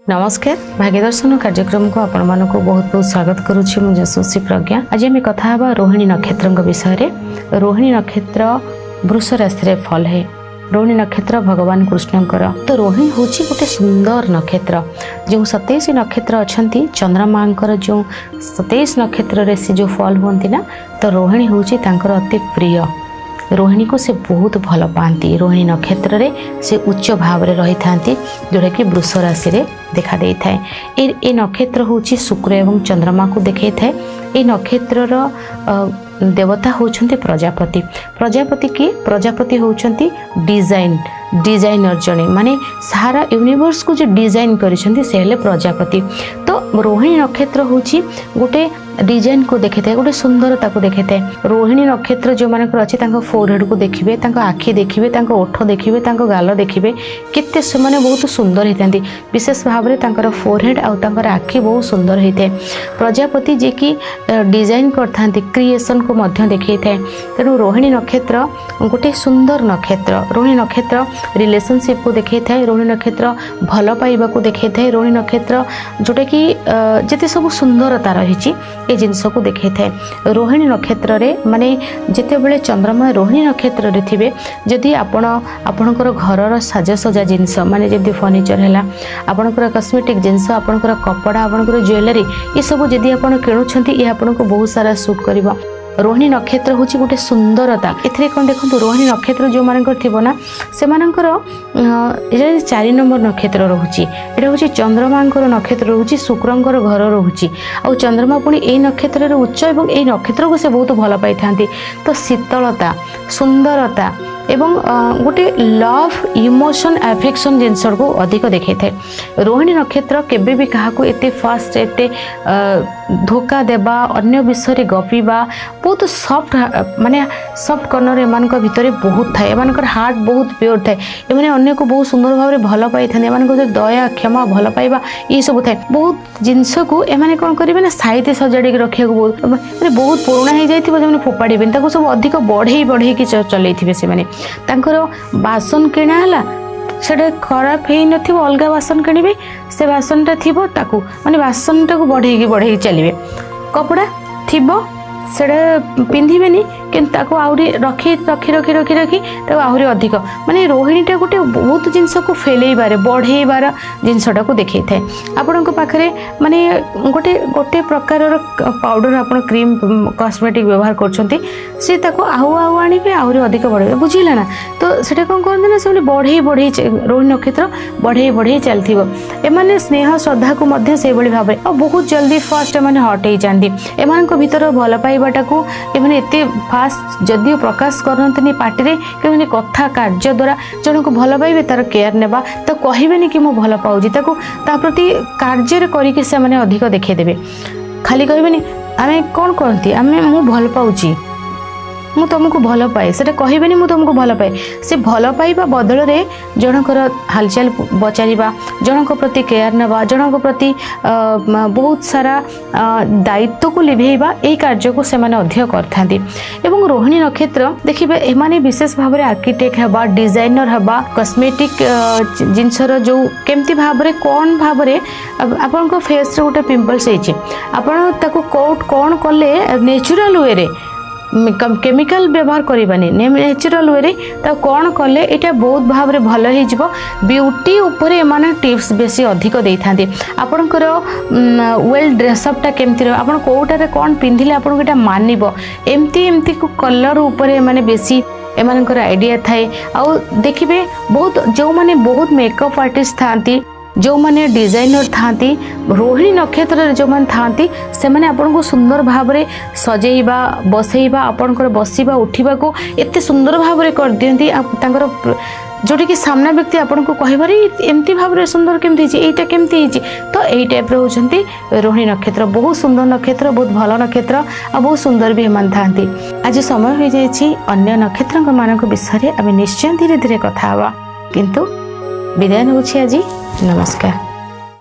नमस्कार भाग्यदर्शन कार्यक्रम को आपण मानक बहुत बहुत स्वागत करुच्ची मु यशस्वी प्रज्ञा। आज आम कथा रोहिणी नक्षत्र विषय। रोहिणी नक्षत्र वृष राशि फल है। रोहिणी नक्षत्र भगवान कृष्णकर तो रोहिणी हूँ गोटे सुंदर नक्षत्र। जो 27 नक्षत्र अच्छा चंद्रमा जो 27 नक्षत्र से जो फल हमें ना तो रोहिणी हूँ अति प्रिय। रोहिणी को से बहुत भल पाती। रोहिणी नक्षत्र रे से उच्च भाव में रही था जोटा कि वृष राशि रे देखा दे था। ए नक्षत्र हूँ शुक्र एवं चंद्रमा को देखे था। ये नक्षत्र देवता होचंती प्रजापति। प्रजापति होचंती डिजाइनर जड़े माने सारा यूनिवर्स को जो डिजाइन करिसेंती से हेले प्रजापति। तो रोहिणी नक्षत्र होची गोटे डिजाइन को देखे थे, गोटे सुंदरता को देखे थे। रोहिणी नक्षत्र जो मानकर अच्छे फोरहेड को देखिए, आखि देखिए, ओठ देखिए, गाल देखिए, केते से माने बहुत सुंदर होती। विशेष भाव में फोरहेड आउर आखि बहुत सुंदर होता है। प्रजापति जे कि डिजाइन करता क्रिएशन को मध्य देखे था। तेणु रोहिणी नक्षत्र गोटे सुंदर नक्षत्र। रोहिणी नक्षत्र रिलेशनशिप को देखे था। रोहिणी नक्षत्र भल पाइबा को देखे था। रोहिणी नक्षत्र जोटा कि जिते सब सुंदरता रही ये जिनस को देखे था। रोहिणी नक्षत्र रे माने जिते बड़े चंद्रमा रोहिणी नक्षत्र रे थिबे, जदि आपणकर घरर साजसजा जिनस माने जदि फर्निचर है, आपणकर कॉस्मेटिक जिनस, आपणकर कपड़ा, आपणकर ज्वेलरी, ये सब जदि आपण किणुछंती ये आपनको बहुत सारा सूट करिवो। रोहिणी नक्षत्र हूँ गोटे सुंदरता। एथिरे कौन देखो रोहिणी नक्षत्र जो मानकर थी ना से 4 नंबर नक्षत्र रोचे। यहाँ हूँ चंद्रमा नक्षत्र रोचे, शुक्रंकर घर रोचे। आ चंद्रमा पुणी ए नक्षत्र उच्च और ये नक्षत्र को से बहुत भल पाई था। तो शीतलता, सुंदरता एवं गोटे लव इमोशन एफेक्शन जिनस को अधिक देखे थे। रोहिणी नक्षत्र केबे भी क्या एते फास्ट एते धोखा देबा, अन्य विषय गपीबा, बहुत सॉफ्ट माने सॉफ्ट कॉर्नर एमान भितर बहुत थाए। एमान हार्ट बहुत प्योर थाए। एमाने अन्य को बहुत सुंदर भाव में भल पाई था। एमान दया, क्षमा, भल पाइबा ये सब थाए। बहुत जिनस को एमाने कौन करेंगे ना साइते सजाड़ी रखा बहुत माने बहुत पुराना हो जाए फोपाड़े सब अधिक बढ़े कि चलते से बासन किणा है से खराब हो न अलग बासन किणवे से बासनटा थी माने बासनटा को बढ़े चलिए। कपड़ा थी से पिंधे कि आहरी रखी रखी रखी रखी रखी आहरी अधिक माने रोहिणीटा गोटे बहुत जिनस को फेलैबार बढ़ेबार जिनसटा को देखी थाए। आपण पाखे माने गोटे गोटे प्रकार पाउडर आप क्रीम कॉस्मेटिक व्यवहार करछंती से आहु आहु आनिबे आहरी अधिक बढ़े बुझिला ना। तो सेटा कौन कहते ना से बढ़े रोहिणी नक्षत्र बढ़े चलथिबो। एमाने स्नेह श्रद्धा को मध्य से बड़ी भाव बहुत जल्दी फास्ट एमाने हट हो जाती। एमानक भीतर भल पाइबाटा को एमाने एते फास्ट जदियो प्रकाश करते पार्टी कि कथा कार्य द्वारा जन को भल पाइबे तार केयर नेबा तो कहबेनि कि मो भल पाउजी ताको ता प्रति कार्य करके से माने अधिक देखिदेबे। खाली कहबेनि आमे कौन कहती आमे मु भल पाउची मु तुमको भल पाए से कहबेनि मु तुमको भल पाए। से भल पाइबा बदल रे जनकर हालचाल पचारिबा, जनक प्रति केयर नेबा, जनक प्रति बहुत सारा दायित्व को लिभेइबा यही कार्य को से माने अधिक करथांती। एवं रोहिणी नक्षत्र देखिबे एमाने विशेष भाव में आर्किटेक्ट हेबा, डिजाइनर हेबा, कॉस्मेटिक जिनसर जो केमती भाव में कौन भाव में आपन फेस रे गोटे पिंपल्स होइछि आपन ताको कोट कौन कले नेचुरल वे रे केमिकल व्यवहार करवानी नेचुरल वे कौन कले यहाँ बहुत भाव में भल हो ब्यूटी उपर एम टिप्स बेसी अधिक दे था। आपणकर वेल ड्रेसअपटा केमती रहा, आप कौटारे कौन पिंधिले आपको यहाँ मानव एमती एमती को कलर उपर माने बेसी एमानकर आइडिया थाए। आउ देखिए बहुत जो माने बहुत मेकअप आर्टिस्ट थांती, जो माने डिजाइनर थांती, रोहिणी नक्षत्र जो माने थांती से माने आपन को सुंदर भाव में सजेइबा बसेइबा आपनकर बसिबा उठिबा को एते सुंदर भाव में कर दियंती। तांकर जोटी कि सामना व्यक्ति आपन को कहबारी एमती भाव में सुंदर केमती हिची एटा केमती हिची तो एई टाइप रे होचंती रोहिणी नक्षत्र। बहुत सुंदर नक्षत्र, बहुत भल नक्षत्र आ बहुत सुंदर भी हेमान थांती। आज समय हो जायछि अन्य नक्षत्रक मानक विषय रे आमे निश्चय धीरे धीरे कथा हवा, किंतु विदाय नउछि आजी। नमस्कार।